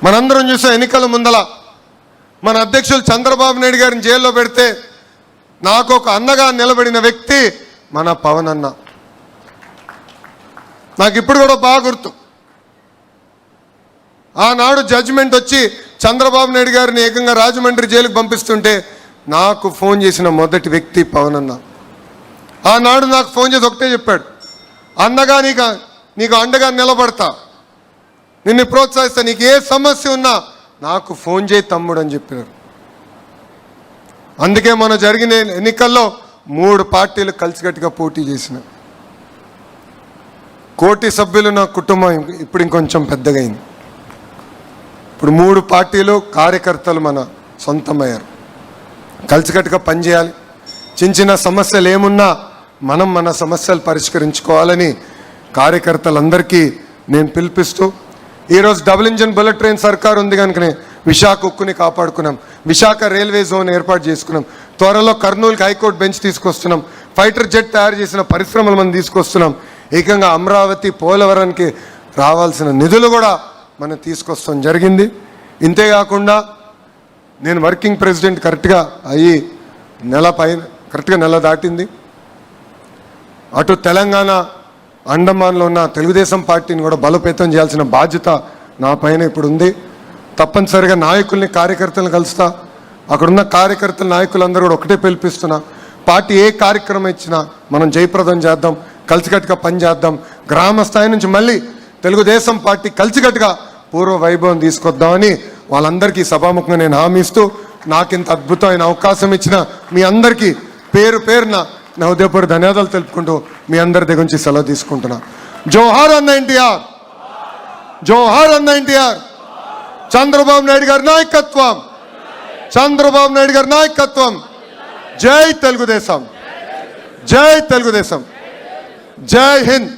మనందరం చూసాం ఎన్నికల ముందల మన అధ్యక్షులు చంద్రబాబు నాయుడు గారిని జైల్లో పెడితే నాకు ఒక అన్నగా నిలబడిన వ్యక్తి మన పవన్ అన్న. నాకు ఇప్పుడు కూడా బాగా గుర్తు. ఆనాడు జడ్జిమెంట్ వచ్చి చంద్రబాబు నాయుడు గారిని ఏకంగా రాజమండ్రి జైలుకు పంపిస్తుంటే నాకు ఫోన్ చేసిన మొదటి వ్యక్తి పవన్ అన్న. ఆనాడు నాకు ఫోన్ చేసి ఒకటే చెప్పాడు, అన్నగా నీకు అండగా నిలబడతా, నిన్ను ప్రోత్సహిస్తా, నీకు ఏ సమస్య ఉన్నా నాకు ఫోన్ చేయి తమ్ముడు అని చెప్పారు. అందుకే మన జరిగిన ఎన్నికల్లో 3 పార్టీలు కలిసికట్టుగా పోటీ చేసిన. 1 కోటి సభ్యులు నా కుటుంబం ఇప్పుడు ఇంకొంచెం పెద్దగా అయింది. ఇప్పుడు 3 పార్టీలు కార్యకర్తలు మన సొంతమయ్యారు. కలిసికట్టుగా పనిచేయాలి. చిన్న చిన్న సమస్యలు ఏమున్నా మనం మన సమస్యలు పరిష్కరించుకోవాలని కార్యకర్తలందరికీ నేను పిలిపిస్తూ, ఈరోజు డబుల్ ఇంజన్ బుల్లెట్ ట్రైన్ సర్కార్ ఉంది కనుకనే విశాఖ ఉక్కుని కాపాడుకున్నాం, విశాఖ రైల్వే జోన్ ఏర్పాటు చేసుకున్నాం, త్వరలో కర్నూలుకి హైకోర్టు బెంచ్ తీసుకొస్తున్నాం, ఫైటర్ జెట్ తయారు చేసిన పరిశ్రమలు మనం తీసుకొస్తున్నాం, ఏకంగా అమరావతి పోలవరానికి రావాల్సిన నిధులు కూడా మనం తీసుకొస్తాం జరిగింది. ఇంతేకాకుండా నేను వర్కింగ్ ప్రెసిడెంట్ కరెక్ట్గా అయ్యి కరెక్ట్గా నెల దాటింది. అటు తెలంగాణ అండమాన్లో ఉన్న తెలుగుదేశం పార్టీని కూడా బలోపేతం చేయాల్సిన బాధ్యత నా పైన ఇప్పుడు ఉంది. తప్పనిసరిగా నాయకుల్ని కార్యకర్తలను కలుస్తా. అక్కడున్న కార్యకర్తల నాయకులందరూ కూడా ఒకటే పిలిపిస్తున్నా, పార్టీ ఏ కార్యక్రమం ఇచ్చినా మనం జయప్రదం చేద్దాం, కలిసికట్టుగా పనిచేద్దాం. గ్రామ స్థాయి నుంచి మళ్ళీ తెలుగుదేశం పార్టీ కలిసికట్టుగా పూర్వ వైభవం తీసుకొద్దామని వాళ్ళందరికీ సభాముఖంగా నేను హామీ ఇస్తూ, నాకు ఇంత అద్భుతమైన అవకాశం ఇచ్చిన మీ అందరికీ పేరు పేరున నా హృదయపూర్వక ధన్యవాదాలు తెలుపుకుంటూ మీ అందరి దగ్గర నుంచి సెలవు తీసుకుంటున్నా. జోహార్ అన్న ఎన్టీఆర్, జోహార్ అన్న ఎన్టీఆర్. చంద్రబాబు నాయుడు గారి నాయకత్వం, చంద్రబాబు నాయుడు గారి నాయకత్వం. జై తెలుగుదేశం, జై తెలుగుదేశం, జై హింద్.